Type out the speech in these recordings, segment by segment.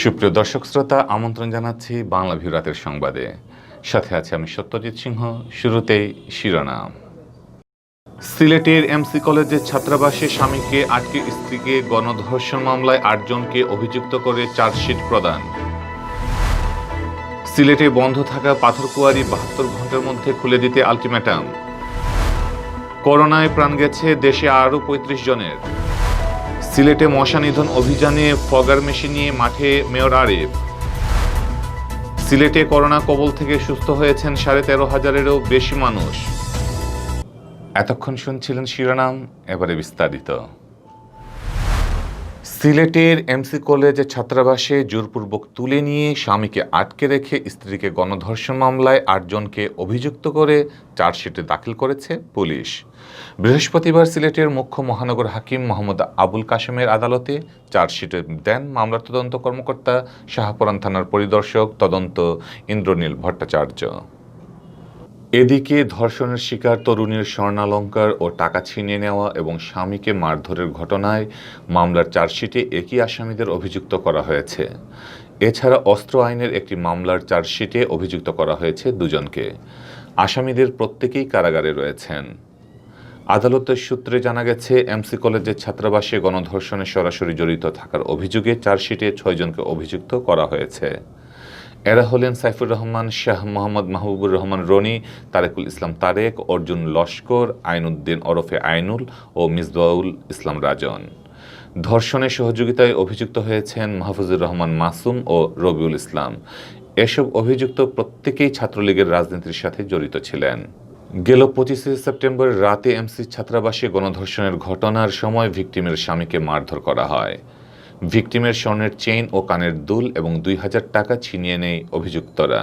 সুপ্রিয় দর্শক শ্রোতা, আমন্ত্রণ জানাচ্ছি বাংলা ভিউ রাতের সংবাদে। সাথে আছে আমি সত্যজিৎ সিংহ। শুরুতেই শিরোনাম। সিলেটের এমসি কলেজের ছাত্রাবাসে স্বামীকে আটকে স্ত্রীকে গণধর্ষণ মামলায় ৮ জনকে অভিযুক্ত করে চার্জশিট প্রদান। সিলেটে বন্ধ থাকা পাথরকুয়ারি ৭২ ঘন্টার মধ্যে খুলে দিতে আলটিমেটাম। করোনায় প্রাণ গেছে দেশে আরও ৩৫ জনের। সিলেটে মশা নিধন অভিযানে ফগার মেশিন নিয়ে মাঠে মেয়র আরিফ। সিলেটে করোনা কবল থেকে সুস্থ হয়েছেন ১৩,৫০০-এরও বেশি মানুষ। এতক্ষণ শুনছিলেন শিরোনাম, এবারে বিস্তারিত। সিলেটের এমসি কলেজের ছাত্রাবাসে জোরপূর্বক তুলে নিয়ে স্বামীকে আটকে রেখে স্ত্রীকে গণধর্ষণ মামলায় ৮ জনকে অভিযুক্ত করে চার্জশিটে দাখিল করেছে পুলিশ। বৃহস্পতিবার সিলেটের মুখ্য মহানগর হাকিম মোহাম্মদ আবুল কাশেমের আদালতে চার্জশিটে দেন মামলার তদন্ত কর্মকর্তা শাহপরান থানার পরিদর্শক তদন্ত ইন্দ্রনীল ভট্টাচার্য। এদিকে ধর্ষণের শিকার তরুণীর স্বর্ণালংকার ও টাকা ছিনিয়ে নেওয়া এবং স্বামীকে মারধরের ঘটনায় মামলার চার্জশিটে একই আসামিদের অভিযুক্ত করা হয়েছে। এছাড়া অস্ত্র আইনের একটি মামলার চার্জশিটে অভিযুক্ত করা হয়েছে ২ জনকে। আসামিদের প্রত্যেকেই কারাগারে রয়েছেন। আদালতের সূত্রে জানা গেছে, এমসি কলেজের ছাত্রাবাসে গণধর্ষণে সরাসরি জড়িত থাকার অভিযোগে চার্জশিটে ৬ জনকে অভিযুক্ত করা হয়েছে। এরা হলেন সাইফুর রহমান, শাহ মোহাম্মদ মাহবুবুর রহমান রনি, তারেকুল ইসলাম তারেক, অর্জুন লস্কর, আইনউদ্দিন ওরফে আইনুল ও মিসবাউল ইসলাম রাজন। ধর্ষণে সহযোগিতায় অভিযুক্ত হয়েছেন মাহফুজুর রহমান মাসুম ও রবিউল ইসলাম। এসব অভিযুক্ত প্রত্যেকেই ছাত্রলীগের রাজনীতির সাথে জড়িত ছিলেন। গেল ২৫শে সেপ্টেম্বর রাতে এমসি ছাত্রাবাসে গণধর্ষণের ঘটনার সময় ভিকটিমের স্বামীকে মারধর করা হয়। ভিকটিমের স্বর্ণের চেইন ও কানের দুল এবং ২,০০০ টাকা ছিনিয়ে নেয় অভিযুক্তরা।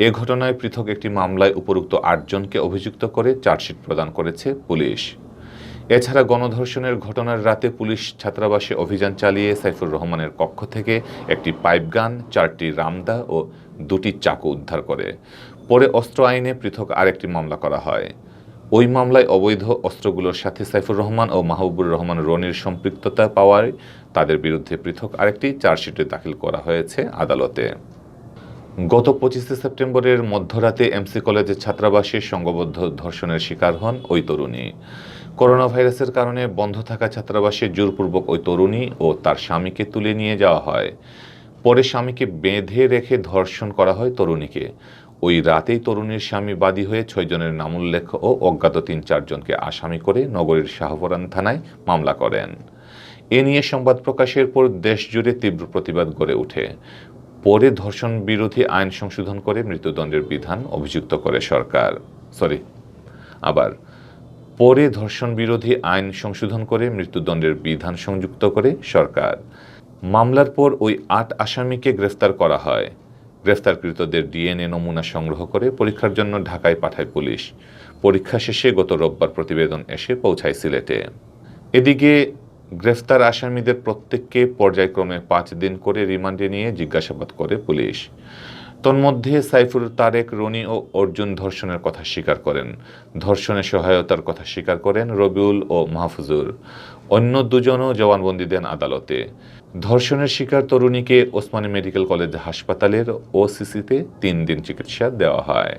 এ ঘটনায় পৃথক একটি মামলায় উপরোক্ত ৮ জনকে অভিযুক্ত করে চার্জশিট প্রদান করেছে পুলিশ। এছাড়া গণধর্ষণের ঘটনার রাতে পুলিশ ছাত্রাবাসে অভিযান চালিয়ে সাইফুর রহমানের কক্ষ থেকে একটি পাইপগান, ৪টি রামদা ও ২টি চাকু উদ্ধার করে। পরে অস্ত্র আইনে পৃথক আরেকটি মামলা করা হয়। ওই মামলায় অবৈধ অস্ত্রগুলোর সাথে সাইফুর রহমান ও মাহবুবুর রহমান রনির সম্পৃক্ততা পাওয়ায় তাদের বিরুদ্ধে পৃথক আরেকটি চার্জশিটে দাখিল করা হয়েছে আদালতে। গত ২৫শে সেপ্টেম্বরের মধ্যরাতে এমসি কলেজের ছাত্রাবাসে সংঘবদ্ধ ধর্ষণের শিকার হন ওই তরুণী। করোনা ভাইরাসের কারণে বন্ধ থাকা ছাত্রাবাসে জোরপূর্বক ওই তরুণী ও তার স্বামীকে তুলে নিয়ে যাওয়া হয়। পরে স্বামীকে বেঁধে রেখে ধর্ষণ করা হয় তরুণীকে। ওই রাতেই তরুণীর স্বামী বাদী হয়ে ৬ জনের নামোল্লেখ ও অজ্ঞাত ৩-৪ জনকে আসামি করে নগরীর শাহপরান থানায় মামলা করেন। এ নিয়ে সংবাদ প্রকাশের পর দেশজুড়ে তীব্র প্রতিবাদ গড়ে ওঠে। পরে ধর্ষণ বিরোধী আইন সংশোধন করে মৃত্যুদণ্ডের বিধান অভিযুক্ত করে সরকার। পরে ধর্ষণ বিরোধী আইন সংশোধন করে মৃত্যুদণ্ডের বিধান সংযুক্ত করে সরকার। মামলার পর ওই ৮ আসামিকে গ্রেফতার করা হয়। গ্রেফতারকৃতদের ডিএনএ নমুনা সংগ্রহ করে পরীক্ষার জন্য ঢাকায় পাঠায় পুলিশ। পরীক্ষা শেষে গত রোববার প্রতিবেদন এসে পৌঁছায় সিলেটে। এদিকে গ্রেফতার আসামিদের প্রত্যেককে পর্যায়ক্রমে ৫ দিন করে রিমান্ডে নিয়ে জিজ্ঞাসাবাদ করে পুলিশ। তন্মধ্যে সাইফুর, তারেক, রনি ও অর্জুন ধর্ষণের কথা স্বীকার করেন। ধর্ষণে সহায়তার কথা স্বীকার করেন রবিউল ও মাহফুজুর। অন্য ২ জনও জবানবন্দি দেন আদালতে। ধর্ষণের শিকার তরুণীকে ওসমানী মেডিকেল কলেজ হাসপাতালের ওসিসিতে ৩ দিন চিকিৎসা দেওয়া হয়।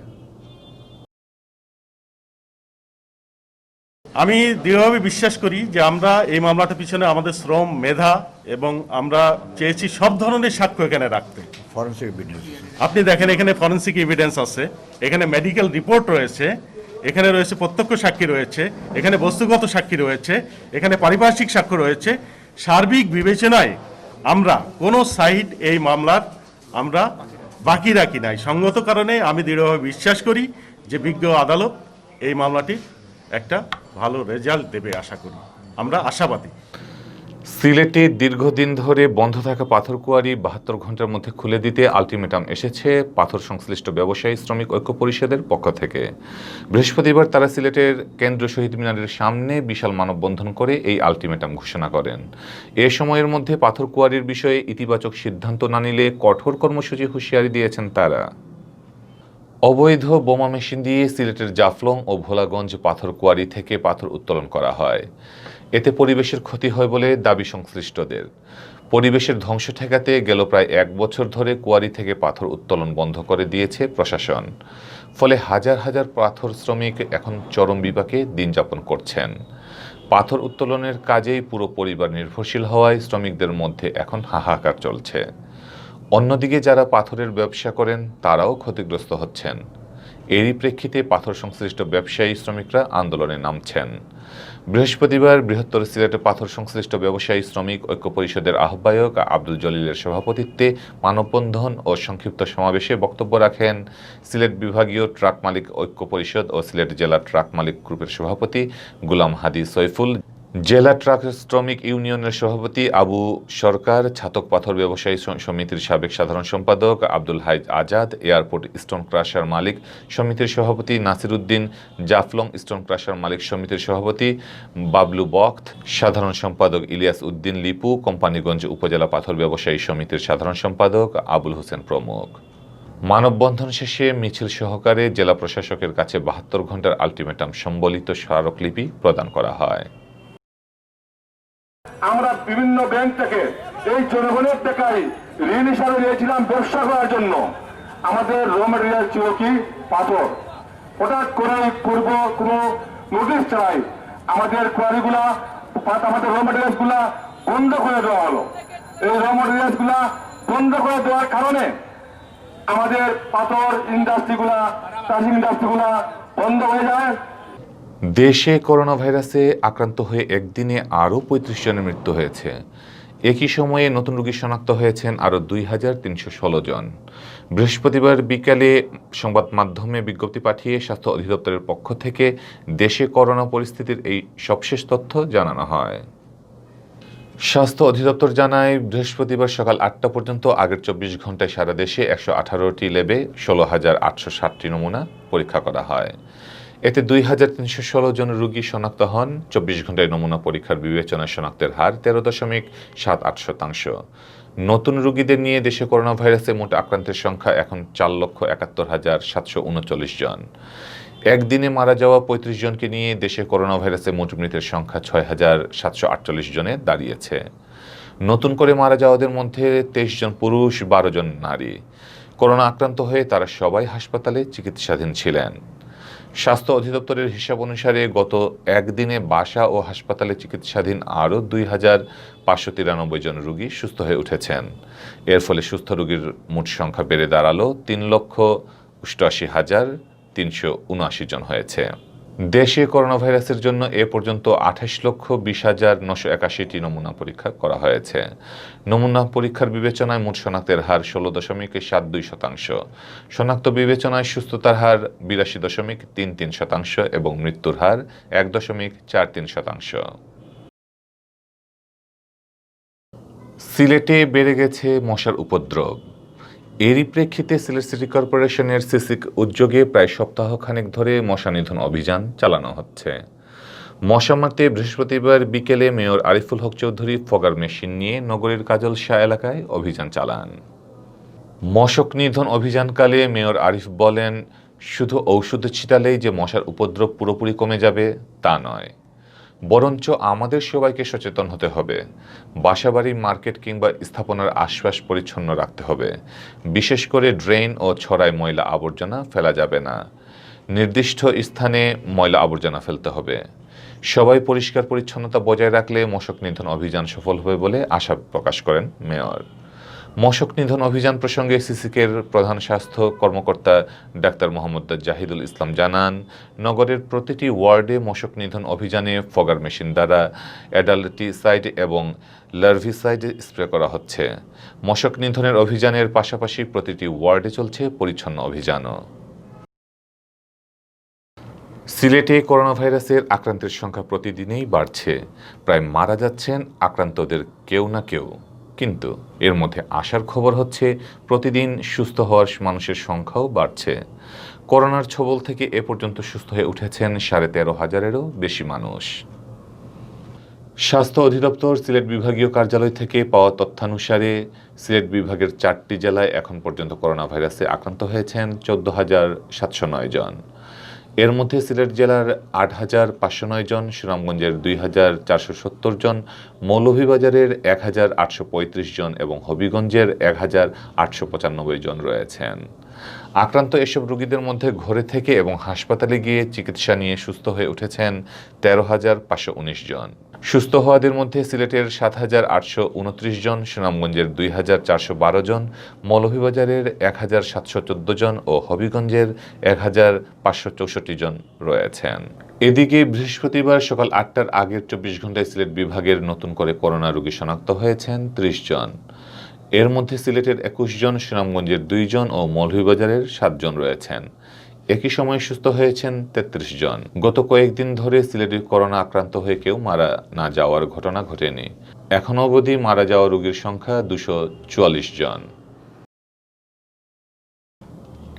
আমি দৃঢ়ভাবে বিশ্বাস করি যে আমরা এই মামলাটার পিছনে আমাদের শ্রম, মেধা এবং আমরা চেয়েছি সব ধরনের সাক্ষ্য এখানে রাখতে। ফরেনসিক এভিডেন্স আপনি দেখেন, এখানে ফরেনসিক এভিডেন্স আছে, এখানে মেডিকেল রিপোর্ট রয়েছে, এখানে রয়েছে প্রত্যক্ষ সাক্ষী রয়েছে, এখানে বস্তুগত সাক্ষী রয়েছে, এখানে পারিপার্শ্বিক সাক্ষ্য রয়েছে। সার্বিক বিবেচনায় আমরা কোনো সাইড এই মামলার আমরা বাকি রাখি নাই। সঙ্গত কারণে আমি দৃঢ়ভাবে বিশ্বাস করি যে বিজ্ঞ আদালত এই মামলাটি একটা ভালো রেজাল্ট দেবে, আশা করি, আমরা আশাবাদী। সিলেটে দীর্ঘদিন ধরে বন্ধ থাকা পাথরকুয়ারি ৭২ ঘন্টার মধ্যে খুলে দিতে আলটিমেটাম এসেছে পাথর সংশ্লিষ্ট ব্যবসায়ী শ্রমিক ঐক্য পরিষদের পক্ষ থেকে। বৃহস্পতিবার তারা সিলেটের কেন্দ্রীয় শহীদ মিনারের সামনে বিশাল মানববন্ধন করে এই আলটিমেটাম ঘোষণা করেন। এ সময়ের মধ্যে পাথরকুয়ারির বিষয়ে ইতিবাচক সিদ্ধান্ত না নিলে কঠোর কর্মসূচি হুঁশিয়ারি দিয়েছেন তারা। অবৈধ বোমা মেশিন দিয়ে সিলেটের জাফলং ও ভোলাগঞ্জ পাথরকুয়ারি থেকে পাথর উত্তোলন করা হয়। এতে পরিবেশের ক্ষতি হয় বলে দাবি সংশ্লিষ্টদের। পরিবেশের ধ্বংস ঠেকাতে গেল প্রায় 1 বছর ধরে কোয়ারি থেকে পাথর উত্তোলন বন্ধ করে দিয়েছে প্রশাসন। ফলে হাজার হাজার পাথর শ্রমিক এখন চরম বিপাকে দিন যাপন করছেন। পাথর উত্তোলনের কাজেই পুরো পরিবার নির্ভরশীল হওয়ায় শ্রমিকদের মধ্যে এখন হাহাকার চলছে। অন্যদিকে যারা পাথরের ব্যবসা করেন তারাও ক্ষতিগ্রস্ত হচ্ছেন। এরই প্রেক্ষিতে পাথর সংশ্লিষ্ট ব্যবসায়ী শ্রমিকরা আন্দোলনে নামছেন। বৃহস্পতিবার বৃহত্তর সিলেটে পাথর সংশ্লিষ্ট ব্যবসায়ী শ্রমিক ঐক্য পরিষদের আহ্বায়ক আব্দুল জলিলের সভাপতিত্বে মানববন্ধন ও সংক্ষিপ্ত সমাবেশে বক্তব্য রাখেন সিলেট বিভাগীয় ট্রাক মালিক ঐক্য পরিষদ ও সিলেট জেলা ট্রাক মালিক গ্রুপের সভাপতি গুলাম হাদি সৈফুল, জেলা ট্রাক শ্রমিক ইউনিয়নের সভাপতি আবু সরকার, ছাতক পাথর ব্যবসায়ী সমিতির সাবেক সাধারণ সম্পাদক Abdul Haiz Azad, airport stone crusher মালিক সমিতির সভাপতি নাসির উদ্দিন, জাফলং স্টোন ক্রাশার মালিক সমিতির সভাপতি বাবলু বক্ত, সাধারণ সম্পাদক ইলিয়াস উদ্দিন লিপু, কোম্পানীগঞ্জ উপজেলা পাথর ব্যবসায়ী সমিতির সাধারণ সম্পাদক আবুল হোসেন প্রমুখ। মানববন্ধন শেষে মিছিল সহকারে জেলা প্রশাসকের কাছে 72 ঘন্টার আলটিমেটাম সম্বলিত স্মারকলিপি প্রদান করা হয়। আমরা বিভিন্ন ব্যাংক থেকে এই জনগণের টাকায় ঋণ হিসাবে নিয়েছিলাম ব্যবসা করার জন্য। আমাদের র মেটেরিয়াল ছিল কি পাথর। হঠাৎ করে পূর্ব কোনো নোটিশ ছাড়াই আমাদের কোয়ারিগুলা, আমাদের র মেটেরিয়ালস গুলা বন্ধ করে দেওয়া হলো। এই র মেটেরিয়ালস গুলা বন্ধ করে দেওয়ার কারণে আমাদের পাথর ইন্ডাস্ট্রিগুলা, টাচিং ইন্ডাস্ট্রিগুলা বন্ধ হয়ে যায়। দেশে করোনা ভাইরাসে আক্রান্ত হয়ে একদিনে আরও 35 জনের মৃত্যু হয়েছে। একই সময়ে নতুন রোগী শনাক্ত হয়েছেন আরও 2316 জন। বৃহস্পতিবার বিকালে সংবাদ মাধ্যমে বিজ্ঞপ্তি পাঠিয়ে স্বাস্থ্য অধিদপ্তরের পক্ষ থেকে দেশে করোনা পরিস্থিতির এই সবশেষ তথ্য জানানো হয়। স্বাস্থ্য অধিদপ্তর জানায়, বৃহস্পতিবার সকাল 8টা পর্যন্ত আগের 24 ঘন্টায় সারা দেশে 118টি ল্যাবে 16,860টি নমুনা পরীক্ষা করা হয়। এতে 2316 জন রোগী শনাক্ত হন। 24 ঘন্টায় নমুনা পরীক্ষার বিবেচনায় শনাক্তের হার 13.78%। নতুন রোগীদের নিয়ে দেশে করোনা ভাইরাসে মোট আক্রান্তের সংখ্যা এখন 4,71,739 জন। একদিনে মারা যাওয়া 35 জনকে নিয়ে দেশে করোনা ভাইরাসে মোট মৃতের সংখ্যা 6,748 জনে দাঁড়িয়েছে। নতুন করে মারা যাওয়াদের মধ্যে 23 জন পুরুষ, 12 জন নারী। করোনা আক্রান্ত হয়ে তারা সবাই হাসপাতালে চিকিৎসাধীন ছিলেন। স্বাস্থ্য অধিদপ্তরের হিসাব অনুসারে গত একদিনে বাসা ও হাসপাতালে চিকিৎসাধীন আরও 2,593 জন রোগী সুস্থ হয়ে উঠেছেন। এর ফলে সুস্থ রোগীর মোট সংখ্যা বেড়ে দাঁড়ালো 3,88,379 জন হয়েছে। দেশে করোনা ভাইরাসের জন্য এ পর্যন্ত 28,20,981টি নমুনা পরীক্ষা করা হয়েছে। নমুনা পরীক্ষার বিবেচনায় মোট শনাক্তের হার 16.72%। শনাক্ত বিবেচনায় সুস্থতার হার 82.33% এবং মৃত্যুর হার 1.43%। সিলেটে বেড়ে গেছে মশার উপদ্রব। এরই প্রেক্ষিতে সিলেট সিটি কর্পোরেশনের সিসিক উদ্যোগে প্রায় সপ্তাহখানেক ধরে মশা নিধন অভিযান চালানো হচ্ছে। মশা মারতে বৃহস্পতিবার বিকেলে mayor Ariful Haque Chowdhury fogger machine নিয়ে নগরীর কাজল শাহ এলাকায় অভিযান চালান। মশক নিধন অভিযানকালে মেয়র আরিফ বলেন, শুধু ঔষধ ছিটালেই যে মশার উপদ্রব পুরোপুরি কমে যাবে তা নয়, বরঞ্চ আমাদের সবাইকে সচেতন হতে হবে। বাসাবাড়ি, মার্কেট কিংবা স্থাপনার আশপাশ পরিচ্ছন্ন রাখতে হবে। বিশেষ করে ড্রেন ও ছড়ায় ময়লা আবর্জনা ফেলা যাবে না। নির্দিষ্ট স্থানে ময়লা আবর্জনা ফেলতে হবে। সবাই পরিষ্কার পরিচ্ছন্নতা বজায় রাখলে মশক নিধন অভিযান সফল হবে বলে আশা প্রকাশ করেন মেয়র। মশক নিধন অভিযান প্রসঙ্গে সিসিকের প্রধান স্বাস্থ্য কর্মকর্তা ডাক্তার মোহাম্মদ জাহিদুল ইসলাম জানান, নগরের প্রতিটি ওয়ার্ডে মশক নিধন অভিযানে ফগার মেশিন দ্বারা অ্যাডাল্টিসাইড এবং লার্ভিসাইড স্প্রে করা হচ্ছে। মশক নিধনের অভিযানের পাশাপাশি প্রতিটি ওয়ার্ডে চলছে পরিচ্ছন্ন অভিযানও। সিলেটে করোনা ভাইরাসের আক্রান্তের সংখ্যা প্রতিদিনই বাড়ছে। প্রায় মারা যাচ্ছেন আক্রান্তদের কেউ না কেউ। কিন্তু এর মধ্যে আশার খবর হচ্ছে প্রতিদিন সুস্থ হওয়ার মানুষের সংখ্যাও বাড়ছে। করোনার ছবল থেকে এ পর্যন্ত সুস্থ হয়ে উঠেছেন 13,500-এরও বেশি মানুষ। স্বাস্থ্য অধিদপ্তর সিলেট বিভাগীয় কার্যালয় থেকে পাওয়া তথ্যানুসারে সিলেট বিভাগের 4টি জেলায় এখন পর্যন্ত করোনা ভাইরাসে আক্রান্ত হয়েছেন 14,709 জন। এর মধ্যে সিলেট জেলার ৮,৫০৯ জন, সুনামগঞ্জের ২,৪৭০ জন, মৌলভীবাজারের ১,৮৩৫ জন এবং হবিগঞ্জের ১,৮৯৫ জন রয়েছেন। আক্রান্ত এসব রোগীদের মধ্যে ঘরে থেকে এবং হাসপাতালে গিয়ে চিকিৎসা নিয়ে সুস্থ হয়ে উঠেছেন ১৩,৫১৯ জন। সুস্থ হওয়াদের মধ্যে সিলেটের ৭,৮২৯ জন, সুনামগঞ্জের ২,৪১২ জন, মৌলভীবাজারের ১,৭১৪ জন ও হবিগঞ্জের ১,৫৬৪ জন রয়েছেন। এদিকে বৃহস্পতিবার সকাল ৮টার আগের ২৪ ঘন্টায় সিলেট বিভাগের নতুন করে করোনা রোগী শনাক্ত হয়েছেন ৩০ জন। এর মধ্যে সিলেটের ২১ জন, সুনামগঞ্জের ২ জন ও মৌলভীবাজারের ৭ জন রয়েছেন। একই সময়ে সুস্থ হয়েছেন ৩৩ জন। গত কয়েকদিন ধরে সিলেটে করোনা আক্রান্ত হয়ে কেউ মারা না যাওয়ার ঘটনা ঘটেনি। এখনো অবধি মারা যাওয়া রোগীর সংখ্যা ২৪৪ জন।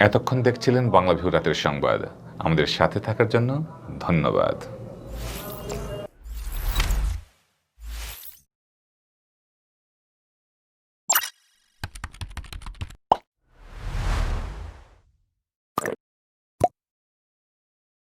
এতক্ষণ দেখছিলেন বাংলা ভিউ রাতের সংবাদ। আমাদের সাথে থাকার জন্য ধন্যবাদ।